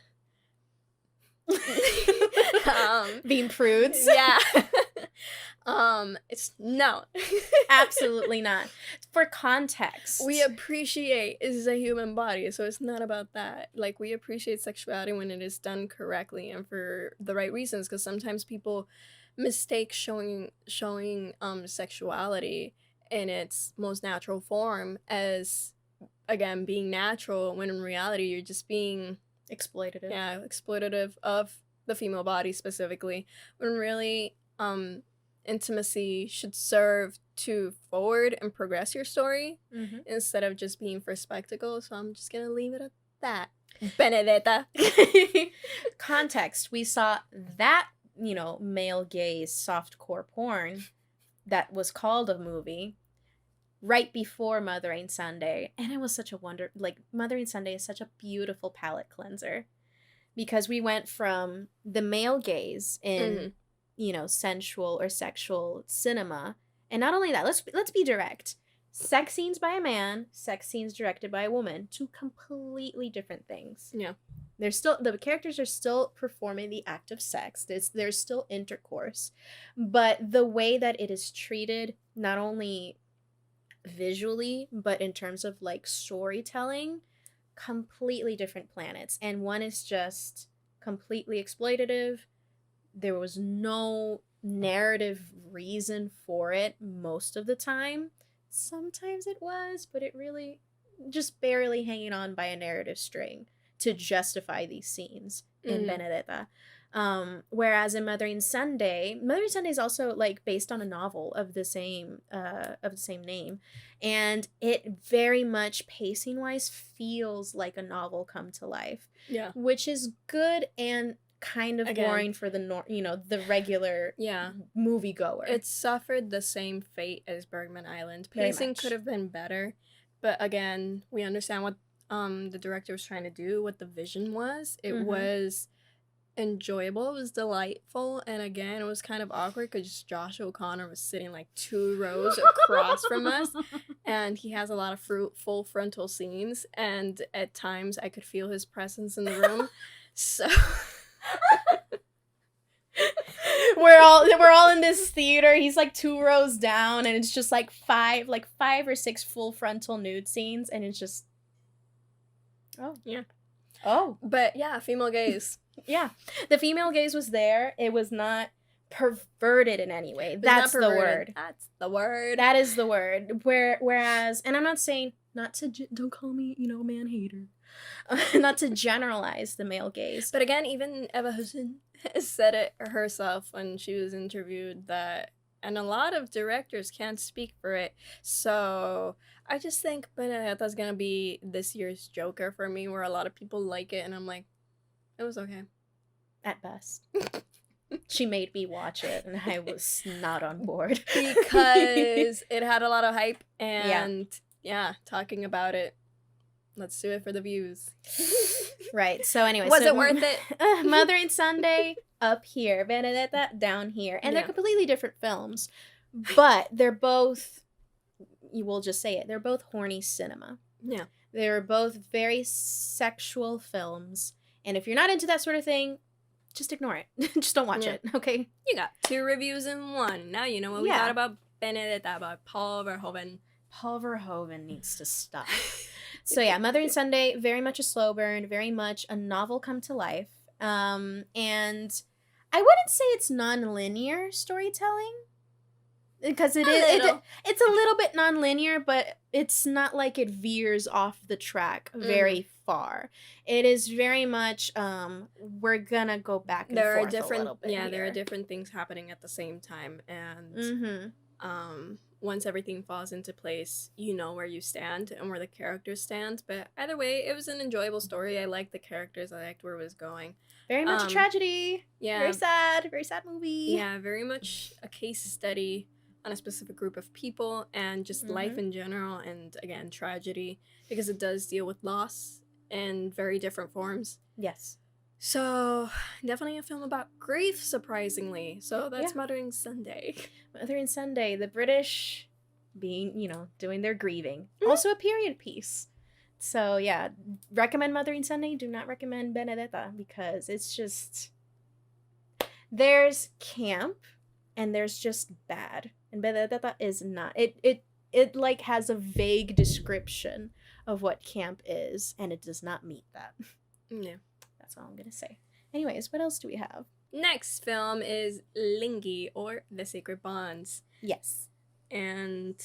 Being prudes. yeah. It's no. Absolutely not. For context. We appreciate is a human body, so it's not about that. Like, we appreciate sexuality when it is done correctly and for the right reasons, because sometimes people mistake showing sexuality in its most natural form as, again, being natural, when in reality you're just being exploitative. Yeah, exploitative of the female body specifically, when really intimacy should serve to forward and progress your story instead of just being for spectacle. So I'm just gonna leave it at that. Benedetta. Context. We saw that, male gaze softcore porn that was called a movie right before Mothering Sunday, and it was such a wonder. Like, Mothering Sunday is such a beautiful palate cleanser, because we went from the male gaze in sensual or sexual cinema, and not only that, let's be direct, sex scenes by a man, sex scenes directed by a woman, two completely different things. Yeah. The characters are still performing the act of sex. There's still intercourse, but the way that it is treated, not only visually but in terms of like storytelling, completely different planets. And one is just completely exploitative. There was no narrative reason for it most of the time. Sometimes it was, but it really just barely hanging on by a narrative string to justify these scenes in Benedetta. Whereas in Mothering Sunday is also like based on a novel of the same name, and it very much pacing wise feels like a novel come to life. Yeah, which is good and kind of boring for the regular moviegoer. It suffered the same fate as Bergman Island. Pacing could have been better, but again, we understand what the director was trying to do, what the vision was. It was enjoyable, it was delightful, and again, it was kind of awkward because Josh O'Connor was sitting like 2 rows across from us, and he has a lot of full frontal scenes, and at times I could feel his presence in the room. So we're all in this theater. He's like 2 rows down, and it's just like five or six full frontal nude scenes, and it's just but yeah, female gaze. Yeah, the female gaze was there. It was not perverted in any way. That's the word. That's the word. That is the word. Whereas, and I'm not saying don't call me, man hater. Not to generalize the male gaze. But again, even Eva Hussein said it herself when she was interviewed that, and a lot of directors can't speak for it. So I just think Benedetta's gonna be this year's Joker for me, where a lot of people like it, and I'm like, it was okay. At best. She made me watch it, and I was not on board. Because it had a lot of hype, and talking about it. Let's do it for the views. Right, so anyway. Was it worth it? Mothering Sunday, up here. Benedetta, down here. And they're completely different films. But they're both, you will just say it, they're both horny cinema. Yeah. They're both very sexual films. And if you're not into that sort of thing, just ignore it. Just don't watch it, okay? You got 2 reviews in one. Now you know what we thought about Benedetta, about Paul Verhoeven. Paul Verhoeven needs to stop. So yeah, Mothering Sunday, very much a slow burn, very much a novel come to life. And I wouldn't say it's non-linear storytelling, because it's a little bit non-linear, but it's not like it veers off the track very far. It is very much we're gonna go back and forth a little bit. Yeah, there are different things happening at the same time, and once everything falls into place, you know where you stand and where the characters stand. But either way, it was an enjoyable story. I liked the characters. I liked where it was going. Very much a tragedy. Yeah. Very sad movie. Yeah, very much a case study on a specific group of people and just life in general, and again, tragedy, because it does deal with loss in very different forms. Yes. So, definitely a film about grief, surprisingly. So, Yeah. that's Mothering Sunday. Mothering Sunday, the British being, doing their grieving. Mhm. Also a period piece. So, yeah, recommend Mothering Sunday. Do not recommend Benedetta because it's just. There's camp and there's just bad. And Benedetta is not. It like has a vague description of what camp is, and it does not meet that. Yeah. That's all I'm gonna say. Anyways, what else do we have? Next film is Lingy, or The Sacred Bonds. Yes. And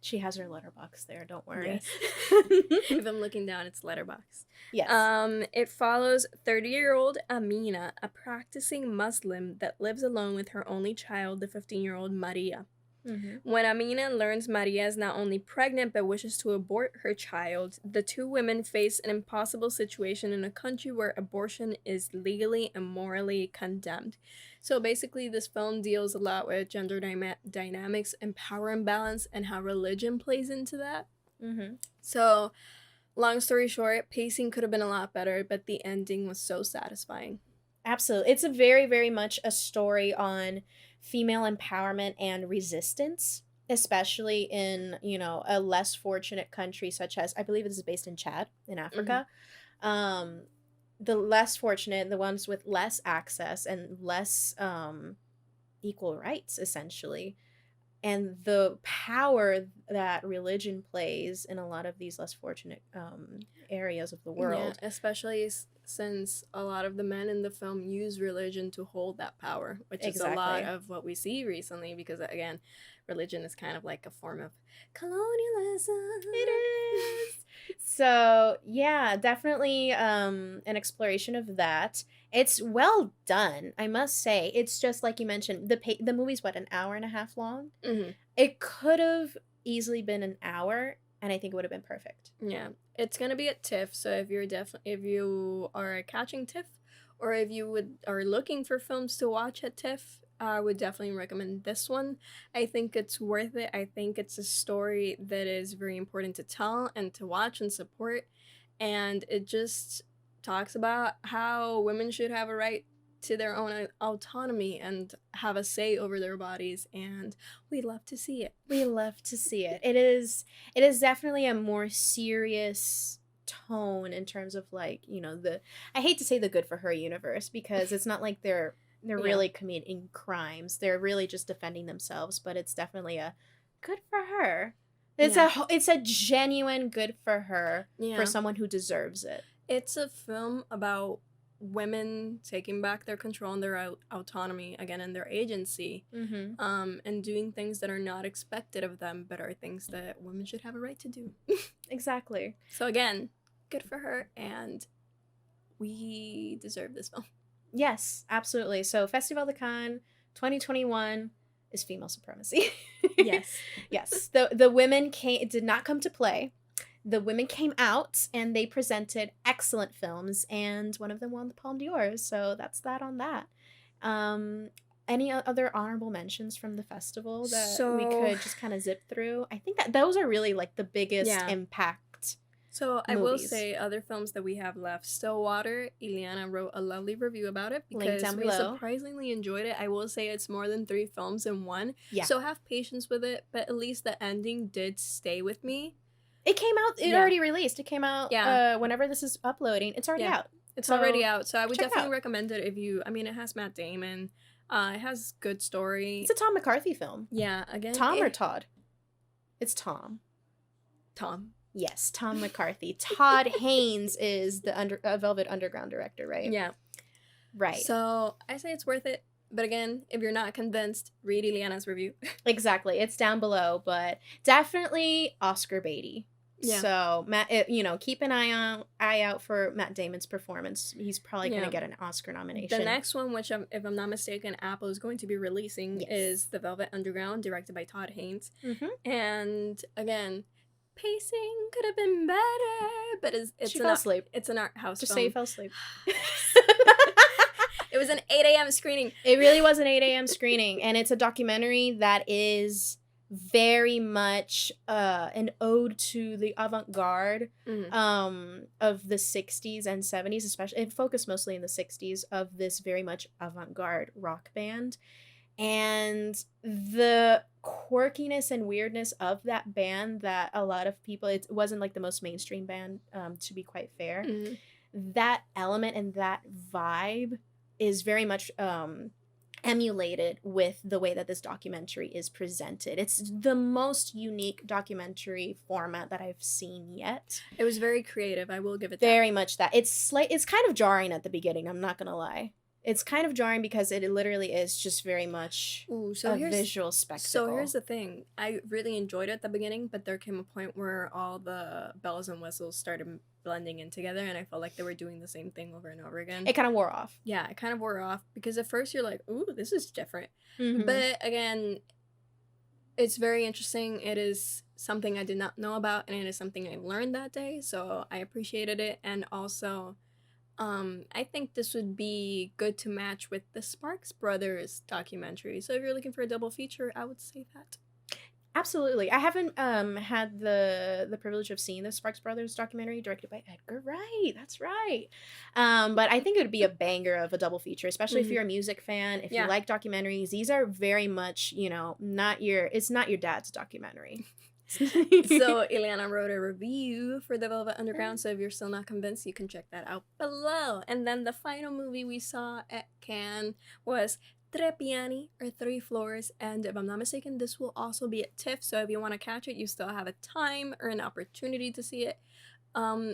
she has her letterbox there, don't worry. Yes. If I'm looking down, it's letterbox. Yes. It follows 30-year-old Amina, a practicing Muslim that lives alone with her only child, the 15-year-old Maria. Mm-hmm. When Amina learns Maria is not only pregnant but wishes to abort her child, the two women face an impossible situation in a country where abortion is legally and morally condemned. So basically, this film deals a lot with gender dynamics and power imbalance and how religion plays into that. Mm-hmm. So, long story short, pacing could have been a lot better, but the ending was so satisfying. Absolutely. It's a very, very much a story on female empowerment and resistance, especially in, a less fortunate country such as, I believe this is based in Chad, in Africa. Mm-hmm. The less fortunate, the ones with less access and less equal rights, essentially. And the power that religion plays in a lot of these less fortunate areas of the world. Yeah, especially since a lot of the men in the film use religion to hold that power, which is a lot of what we see recently because, again, religion is kind of like a form of colonialism. It is. So, yeah, definitely an exploration of that. It's well done, I must say. It's just like you mentioned, the movie's what, an hour and a half long? Mm-hmm. It could have easily been an hour, and I think it would have been perfect. Yeah, it's gonna be at TIFF. So if you are catching TIFF, or if you are looking for films to watch at TIFF, I would definitely recommend this one. I think it's worth it. I think it's a story that is very important to tell and to watch and support, and it just talks about how women should have a right to their own autonomy and have a say over their bodies, and we love to see it. We love to see it. It is definitely a more serious tone in terms of like, I hate to say the good for her universe because it's not like they're really committing crimes. They're really just defending themselves, but it's definitely a good for her. It's a genuine good for her for someone who deserves it. It's a film about women taking back their control and their autonomy again and their agency, and doing things that are not expected of them but are things that women should have a right to do. Exactly. So again, good for her, and we deserve this film. Yes, absolutely. So Festival de Cannes 2021 is female supremacy. Yes. Yes. The women did not come to play. The women came out and they presented excellent films, and one of them won the Palme d'Or. So that's that on that. Any other honorable mentions from the festival that we could just kind of zip through? I think that those are really like the biggest impact. So I will say other films that we have left. Stillwater, Ileana wrote a lovely review about it because we surprisingly enjoyed it. I will say it's more than 3 films in one. Yeah. So have patience with it, but at least the ending did stay with me. It came out, already released. It came out whenever this is uploading. It's already out. It's already out. So I would definitely recommend it if you, it has Matt Damon. It has good story. It's a Tom McCarthy film. Yeah, again. Tom or Todd? It's Tom. Tom. Yes, Tom McCarthy. Todd Haynes is the Velvet Underground director, right? Yeah. Right. So I say it's worth it. But again, if you're not convinced, read Ileana's review. Exactly. It's down below, but definitely Oscar baity. Yeah. So Matt, keep an eye out for Matt Damon's performance. He's probably going to get an Oscar nomination. The next one, which if I'm not mistaken, Apple is going to be releasing, is The Velvet Underground, directed by Todd Haynes. Mm-hmm. And again, pacing could have been better, but she fell asleep. It's an art house. Just film. say you fell asleep. It was an 8 a.m. screening. It really was an 8 a.m. screening, and it's a documentary that is very much an ode to the avant-garde of the 60s and 70s, especially. It focused mostly in the 60s, of this very much avant-garde rock band. And the quirkiness and weirdness of that band, that a lot of people, it wasn't like the most mainstream band, to be quite fair. That element and that vibe is very much emulated with the way that this documentary is presented. It's the most unique documentary format that I've seen yet. It was very creative, I will give it very much that. It's kind of jarring at the beginning, I'm not gonna lie. It's kind of jarring because it literally is just very much a visual spectacle. So here's the thing. I really enjoyed it at the beginning, but there came a point where all the bells and whistles started blending in together, and I felt like they were doing the same thing over and over again. It kind of wore off. Yeah, it kind of wore off, because at first you're like, ooh, this is different. But again, it's very interesting. It is something I did not know about, and it is something I learned that day, so I appreciated it. And also, I think this would be good to match with the Sparks Brothers documentary. So if you're looking for a double feature, I would say that. Absolutely. I haven't had the privilege of seeing the Sparks Brothers documentary directed by Edgar Wright. That's right. But I think it would be a banger of a double feature, especially if you're a music fan, if you like documentaries. These are very much, it's not your dad's documentary. So Ileana wrote a review for The Velvet Underground, so if you're still not convinced, you can check that out below. And then the final movie we saw at Cannes was Tre Piani, or Three Floors, and if I'm not mistaken, this will also be at TIFF, so if you want to catch it, you still have a time or an opportunity to see it.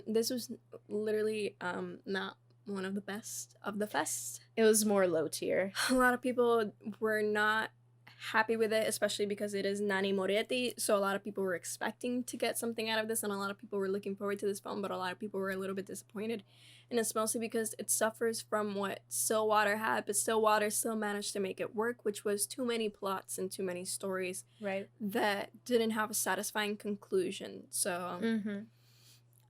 This was literally not one of the best of the fest. It was more low tier. A lot of people were not happy with it, especially because it is Nanni Moretti, so a lot of people were expecting to get something out of this, and a lot of people were looking forward to this film, but a lot of people were a little bit disappointed, and it's mostly because it suffers from what Stillwater had, but Stillwater still managed to make it work, which was too many plots and too many stories that didn't have a satisfying conclusion. So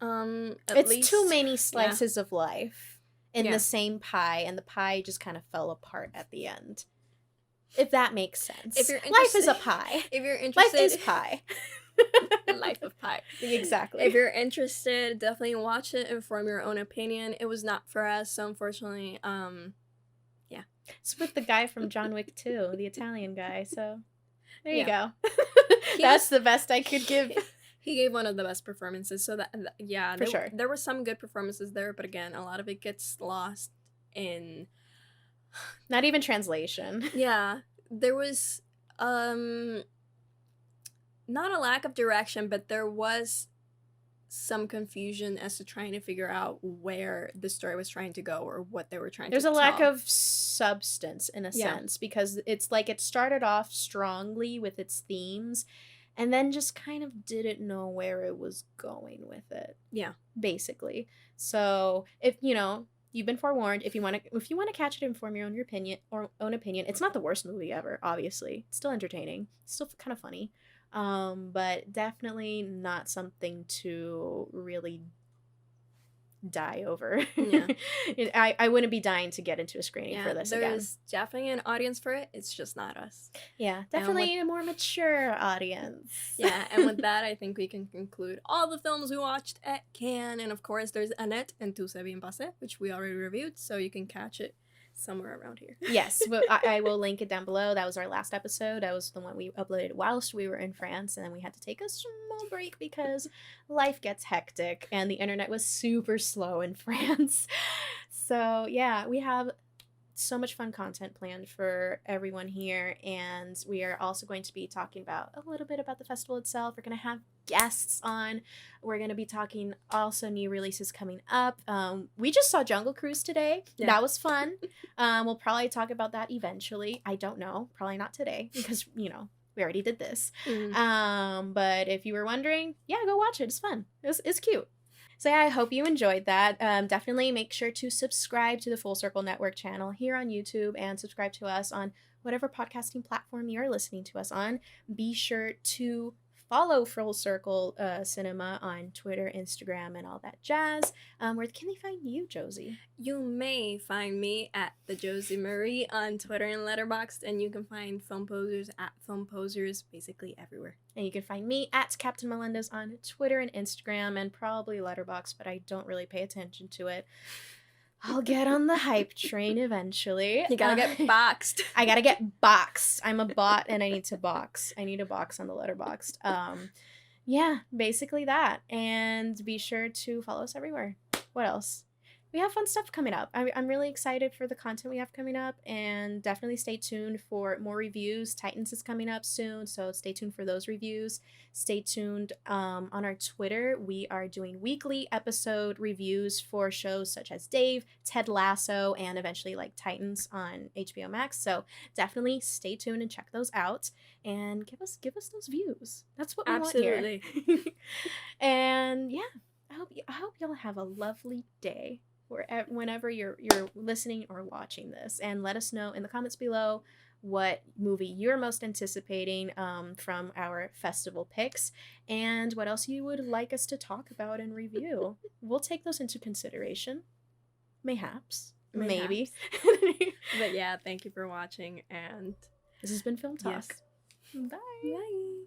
it's least, too many slices of life in the same pie, and the pie just kind of fell apart at the end. If that makes sense. If you're life is a pie. If you're interested, life is pie. Life of pie. Exactly. If you're interested, definitely watch it and form your own opinion. It was not for us, so unfortunately, yeah. It's with the guy from John Wick 2, the Italian guy, so there you go. That's the best I could give. He gave one of the best performances, so for sure. There were some good performances there, but again, a lot of it gets lost in not even translation. Yeah, there was not a lack of direction, but there was some confusion as to trying to figure out where the story was trying to go or what they were trying to tell. There's a lack of substance in a sense, because it's like it started off strongly with its themes and then just kind of didn't know where it was going with it. Yeah, basically. So if you've been forewarned. If you want to catch it and form your own opinion, it's not the worst movie ever. Obviously, it's still entertaining. It's still kind of funny, but definitely not something to really die over. Yeah. I wouldn't be dying to get into a screening for this again. There's definitely an audience for it. It's just not us. Yeah, definitely a more mature audience. Yeah, and with that, I think we can conclude all the films we watched at Cannes. And of course, there's Annette and Tout ça bien passé, which we already reviewed, so you can catch it somewhere around here. Yes, I will link it down below. That was our last episode. That was the one we uploaded whilst we were in France, and then we had to take a small break because life gets hectic and the internet was super slow in France. So yeah, we have so much fun content planned for everyone here, and we are also going to be talking about a little bit about the festival itself. We're going to have guests on. We're going to be talking also new releases coming up. We just saw Jungle Cruise today. Yeah. That was fun. We'll probably talk about that eventually. I don't know. Probably not today because, we already did this. But if you were wondering, yeah, go watch it. It's fun. It's cute. So yeah, I hope you enjoyed that. Definitely make sure to subscribe to the Full Circle Network channel here on YouTube and subscribe to us on whatever podcasting platform you're listening to us on. Be sure to follow Full Circle Cinema on Twitter, Instagram, and all that jazz. Where can they find you, Josie? You may find me at the Josie Marie on Twitter and Letterboxd, and you can find Film Posers at Film Posers basically everywhere. And you can find me at Captain Melendez on Twitter and Instagram, and probably Letterboxd, but I don't really pay attention to it. I'll get on the hype train eventually. You gotta get boxed. I gotta get boxed. I'm a bot and I need to box. I need a box on the Letterboxd. Yeah, basically that. And be sure to follow us everywhere. What else? We have fun stuff coming up. I'm really excited for the content we have coming up, and definitely stay tuned for more reviews. Titans is coming up soon, so stay tuned for those reviews. Stay tuned on our Twitter. We are doing weekly episode reviews for shows such as Dave, Ted Lasso, and eventually like Titans on HBO Max. So definitely stay tuned and check those out, and give us those views. That's what we want here. And yeah, I hope y'all have a lovely day whenever you're listening or watching this, and let us know in the comments below what movie you're most anticipating from our festival picks, and what else you would like us to talk about and review. We'll take those into consideration. Maybe. But yeah, thank you for watching, and this has been Film Talk. Yes. Bye.